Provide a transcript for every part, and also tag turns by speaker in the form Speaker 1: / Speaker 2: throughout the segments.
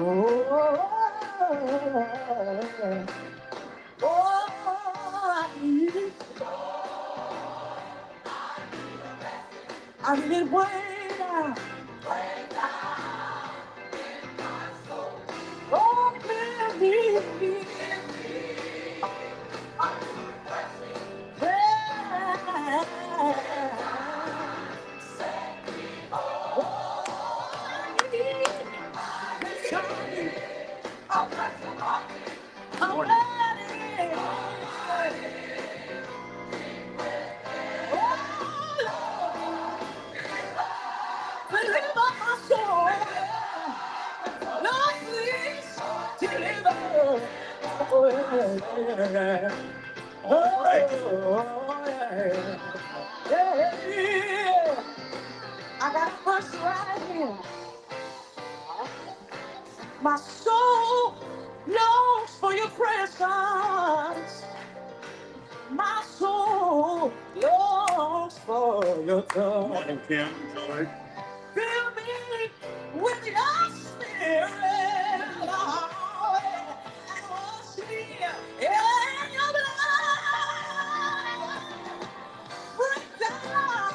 Speaker 1: I need it way down. Oh, baby. I got a verse right here. My soul longs for your presence. My soul longs for your touch. Morning, Kim. Joy. Fill me with your spirit, Lord, and wash me in your blood. Break down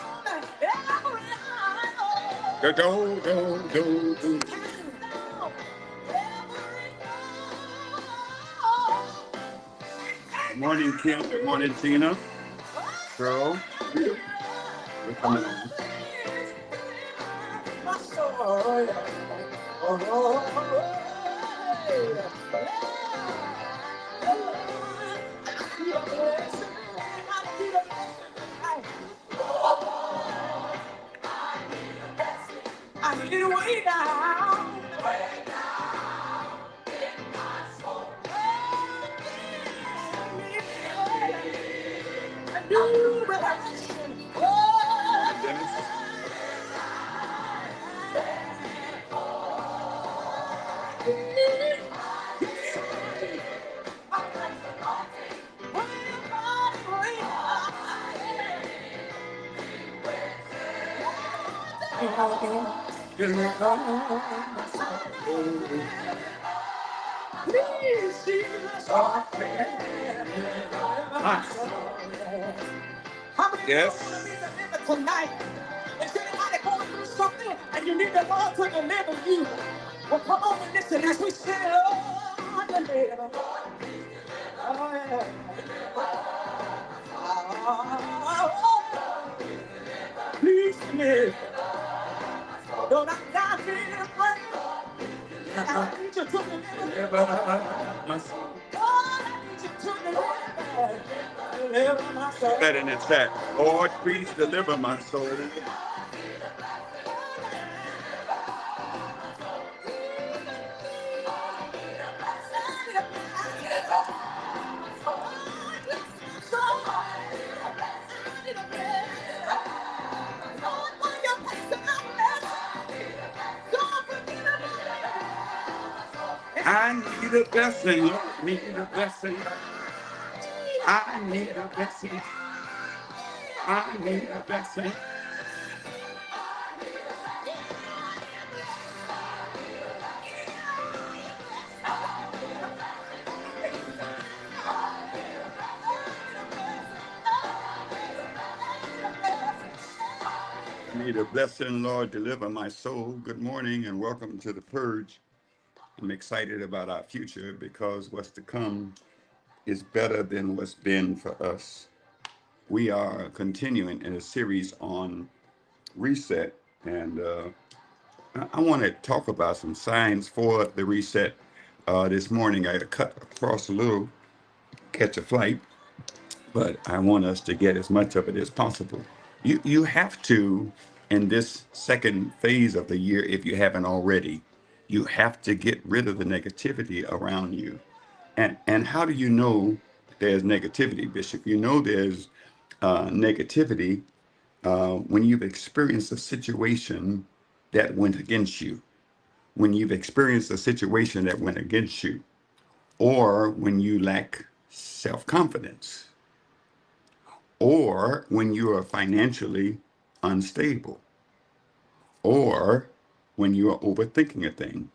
Speaker 1: every idol. Do. Cast down every thought. Good morning, Kim. Good morning, Tina. Girl, we're coming on. I need it way down. A new revelation. Yes. Tonight, is anybody going through something and you need the Lord to deliver you? Well, come on and listen as we say, Lord, deliver. Oh, yeah. Oh, please deliver. Don't I got me to pray? I need you to deliver my soul. Lord, I need you to deliver my soul. That in the chat. Lord, please deliver my soul. I need a blessing, Lord, need a blessing. I need a blessing. I need a blessing. I need a blessing, Lord, deliver my soul. Good morning and welcome to the Purge. I'm excited about our future because what's to come is better than what's been for us. We are continuing in a series on reset, and I want to talk about some signs for the reset. This morning I had to cut across a little, catch a flight, but I want us to get as much of it as possible. You have to, in this second phase of the year, if you haven't already, you have to get rid of the negativity around you. And how do you know there's negativity, Bishop? You know there's negativity when you've experienced a situation that went against you, when you've experienced a situation that went against you, or when you lack self-confidence, or when you are financially unstable, or when you are overthinking a thing,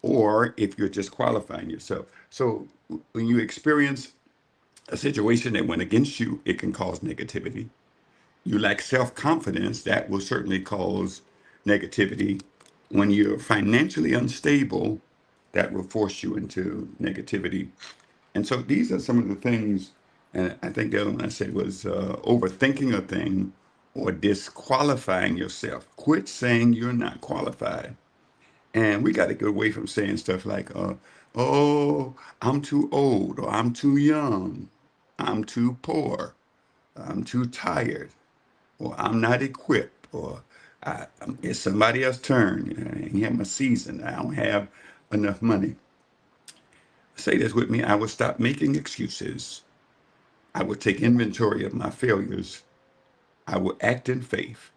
Speaker 1: or if you're just qualifying yourself. So when you experience a situation that went against you, it can cause negativity. You lack self-confidence, that will certainly cause negativity. When you're financially unstable, that will force you into negativity. And so these are some of the things, and I think the other one I said was overthinking a thing or disqualifying yourself. Quit saying you're not qualified. And we got to get away from saying stuff like, oh, I'm too old, or I'm too young, I'm too poor, I'm too tired, or I'm not equipped, or it's somebody else's turn. I ain't have my season. I don't have enough money. Say this with me. I will stop making excuses. I will take inventory of my failures. I will act in faith.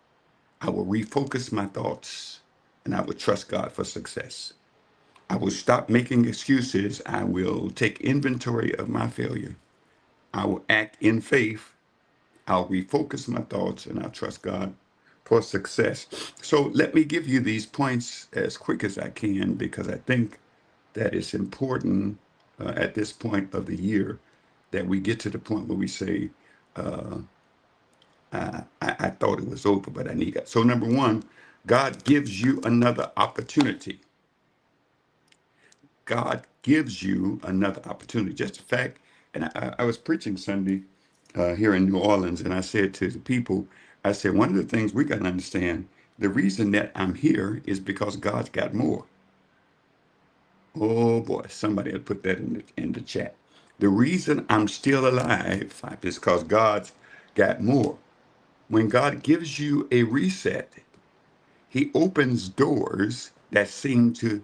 Speaker 1: I will refocus my thoughts, and I will trust God for success. I will stop making excuses. I will take inventory of my failure. I will act in faith. I'll refocus my thoughts, and I'll trust God for success. So let me give you these points as quick as I can, because I think that it's important at this point of the year that we get to the point where we say, uh, I thought it was over, but I need it. So number one, God gives you another opportunity. God gives you another opportunity. Just the fact, and I was preaching Sunday here in New Orleans, and I said to the people, I said, one of the things we got to understand, the reason that I'm here is because God's got more. Oh boy, somebody had put that in the chat. The reason I'm still alive is because God's got more. When God gives you a reset, He opens doors that seem to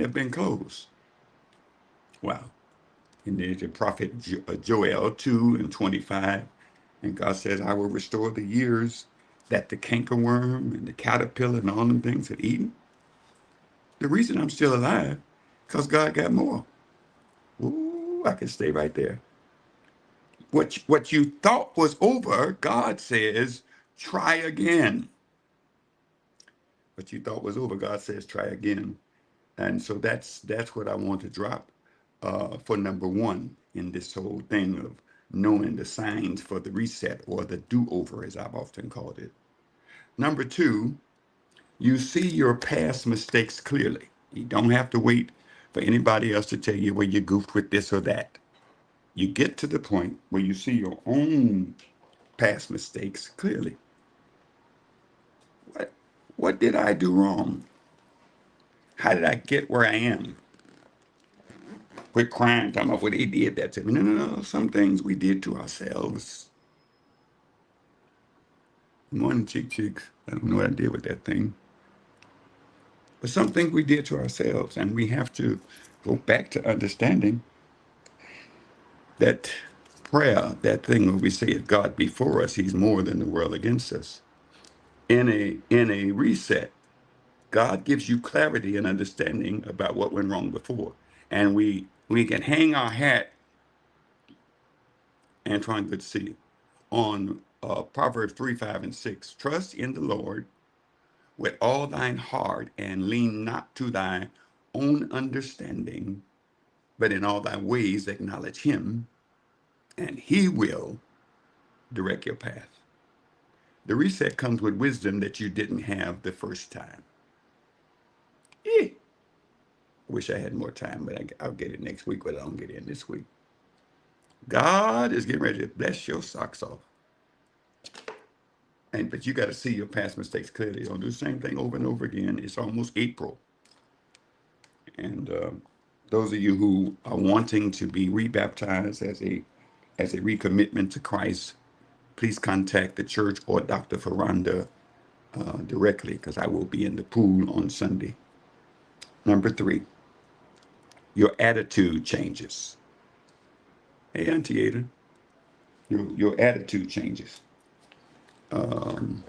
Speaker 1: have been closed. Wow. And there's the prophet Joel 2:25. And God says, I will restore the years that the cankerworm and the caterpillar and all them things had eaten. The reason I'm still alive, because God got more. Ooh, I can stay right there. What you thought was over, God says, try again. What you thought was over, God says, try again. And so that's what I want to drop for number one in this whole thing of knowing the signs for the reset, or the do-over, as I've often called it. Number two, you see your past mistakes clearly. You don't have to wait for anybody else to tell you where you goofed with this or that. You get to the point where you see your own past mistakes clearly. What, what did I do wrong? How did I get where I am? Quit crying, talking about what they did that to me. No, no, no. Some things we did to ourselves. Good morning, Chick Chicks. I don't know what I did with that thing. But some things we did to ourselves, and we have to go back to understanding that prayer, that thing where we say, if God before us, He's more than the world against us. In a reset, God gives you clarity and understanding about what went wrong before. And we can hang our hat, Antoine, good to see you, on Proverbs 3, 5, and 6. Trust in the Lord with all thine heart, and lean not to thy own understanding, but in all thy ways acknowledge Him, and He will direct your path. The reset comes with wisdom that you didn't have the first time. Eh. Wish I had more time, but I'll get it next week, but I don't get it in this week. God is getting ready to bless your socks off. But you got to see your past mistakes clearly. Don't do the same thing over and over again. It's almost April. And those of you who are wanting to be rebaptized as a recommitment to Christ, please contact the church or Dr. Ferranda directly, because I will be in the pool on Sunday. Number three, your attitude changes. Hey, Auntie Ada, your attitude changes. Um,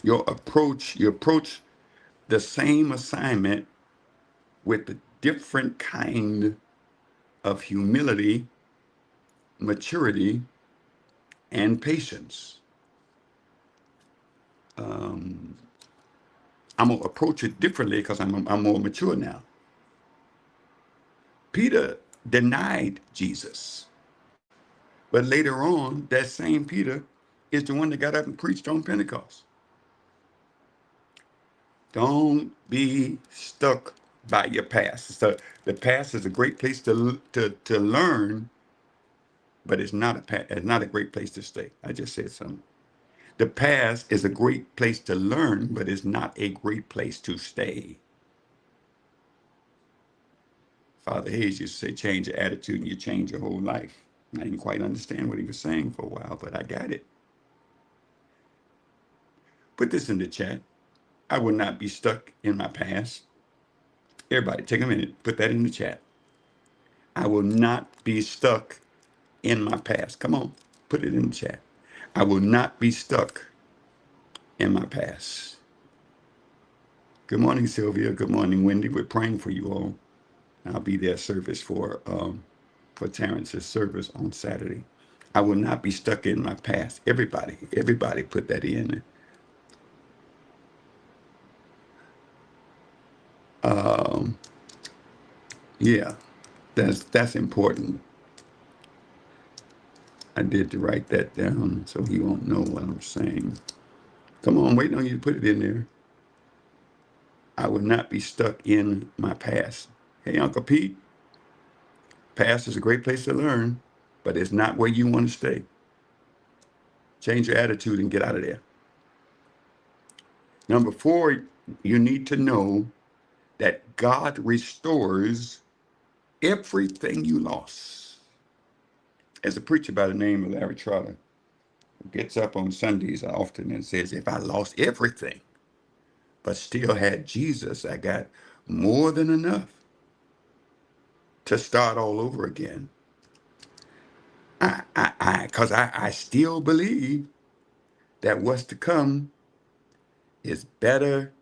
Speaker 1: you approach the same assignment with a different kind of humility, maturity, and patience. Um, I'm gonna approach it differently because I'm more mature now. Peter denied Jesus. But later on, that same Peter is the one that got up and preached on Pentecost. Don't be stuck by your past. So the past is a great place to learn, but it's not a great place to stay. I just said something. The past is a great place to learn, but it's not a great place to stay. Father Hayes used to say, change your attitude and you change your whole life. I didn't quite understand what he was saying for a while, but I got it. Put this in the chat. I will not be stuck in my past. Everybody, take a minute. Put that in the chat. I will not be stuck in my past. Come on, put it in the chat. I will not be stuck in my past. Good morning, Sylvia. Good morning, Wendy. We're praying for you all. I'll be there service for Terrence's service on Saturday. I will not be stuck in my past. Everybody put that in. Yeah, that's important. I did to write that down so he won't know what I'm saying. Come on, waiting on you to put it in there. I will not be stuck in my past. Hey, Uncle Pete, past is a great place to learn, but it's not where you want to stay. Change your attitude and get out of there. Number 4, you need to know that God restores everything you lost. There's a preacher by the name of Larry Trotter who gets up on Sundays often and says, if I lost everything, but still had Jesus, I got more than enough to start all over again. Because I still believe that what's to come is better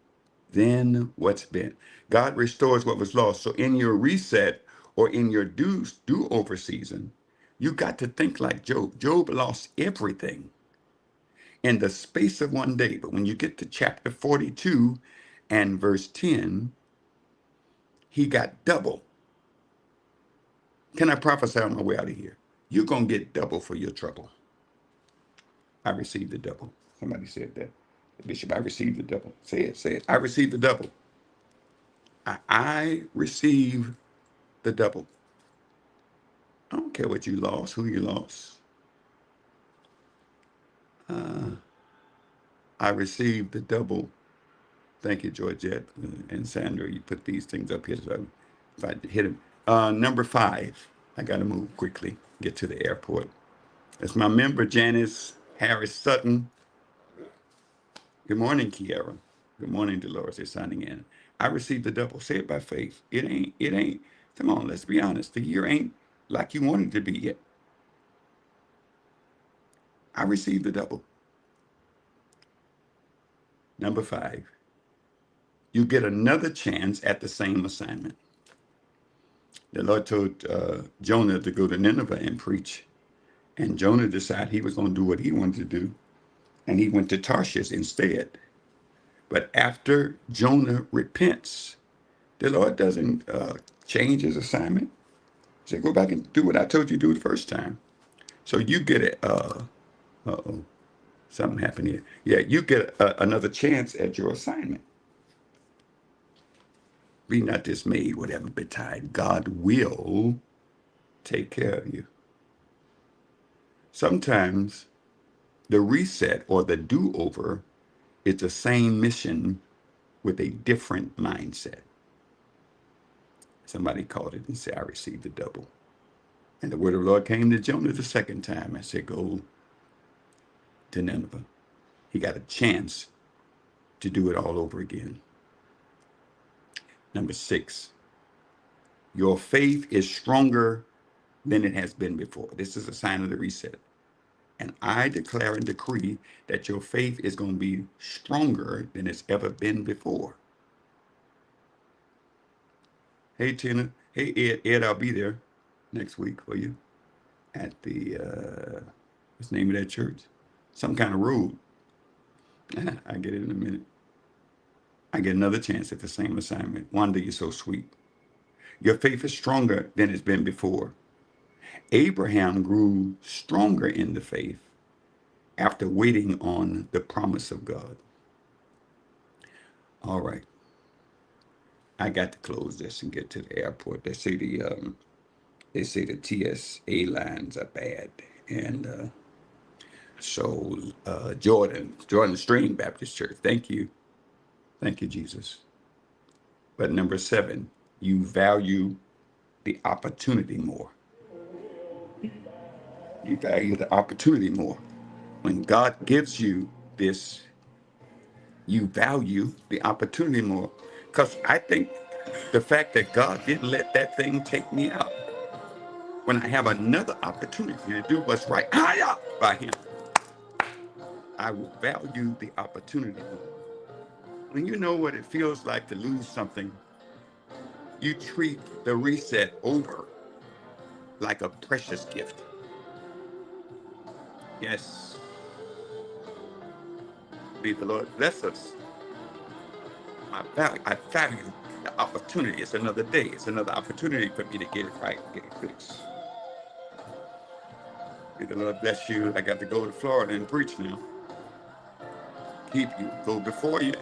Speaker 1: than what's been. God restores what was lost. So in your reset or in your do-over season, you got to think like Job. Job lost everything in the space of one day. But when you get to chapter 42 and verse 10, he got double. Can I prophesy on my way out of here? You're going to get double for your trouble. I received the double. Somebody said that. Bishop, I received the double. Say it, say it. I received the double. I receive the double. I don't care what you lost, who you lost. I received the double. Thank you, Georgette and Sandra. You put these things up here so if I hit them. Number 5. I got to move quickly, get to the airport. That's my member, Janice Harris Sutton. Good morning, Kiara. Good morning, Dolores. They're signing in. I received the double. Say it by faith. It ain't. Come on, let's be honest. The year ain't like you wanted it to be yet. I received the double. Number 5. You get another chance at the same assignment. The Lord told Jonah to go to Nineveh and preach. And Jonah decided he was going to do what he wanted to do. And he went to Tarshish instead. But after Jonah repents, the Lord doesn't change his assignment. He said, go back and do what I told you to do the first time. So you get it. Uh-oh, something happened here. Yeah, you get another chance at your assignment. Be not dismayed, whatever betide. God will take care of you. Sometimes the reset or the do-over is the same mission with a different mindset. Somebody called it and said, I received the double. And the word of the Lord came to Jonah the second time and said, go to Nineveh. He got a chance to do it all over again. Number 6, your faith is stronger than it has been before. This is a sign of the reset. And I declare and decree that your faith is going to be stronger than it's ever been before. Hey, Tina. Hey, Ed. Ed, I'll be there next week for you at the, what's the name of that church? Some kind of road. I get it in a minute. I get another chance at the same assignment. Wanda, you're so sweet. Your faith is stronger than it's been before. Abraham grew stronger in the faith after waiting on the promise of God. All right. I got to close this and get to the airport. They say the TSA lines are bad, and Jordan Stream Baptist Church. Thank you, Jesus. But number 7, you value the opportunity more. You value the opportunity more. When God gives you this, you value the opportunity more. Because I think the fact that God didn't let that thing take me out, when I have another opportunity to do what's right by Him, I will value the opportunity more. When you know what it feels like to lose something, you treat the reset over like a precious gift. Yes, may the Lord bless us. I value the opportunity. It's another day. It's another opportunity for me to get it right, get it fixed. May the Lord bless you. I got to go to Florida and preach now. Keep you, go before you,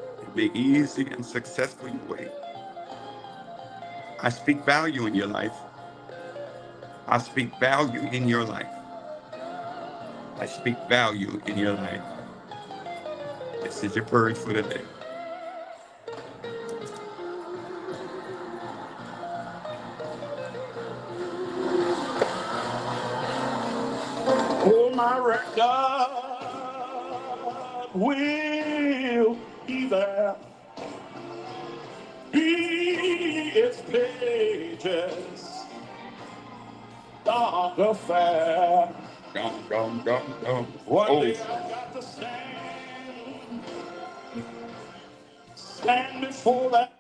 Speaker 1: and make easy and successful your way. I speak value in your life. I speak value in your life. I speak value in your life. This is your purge for the day.
Speaker 2: Oh, my record will be there. Be its pages, dark affair. One day I got to stand before that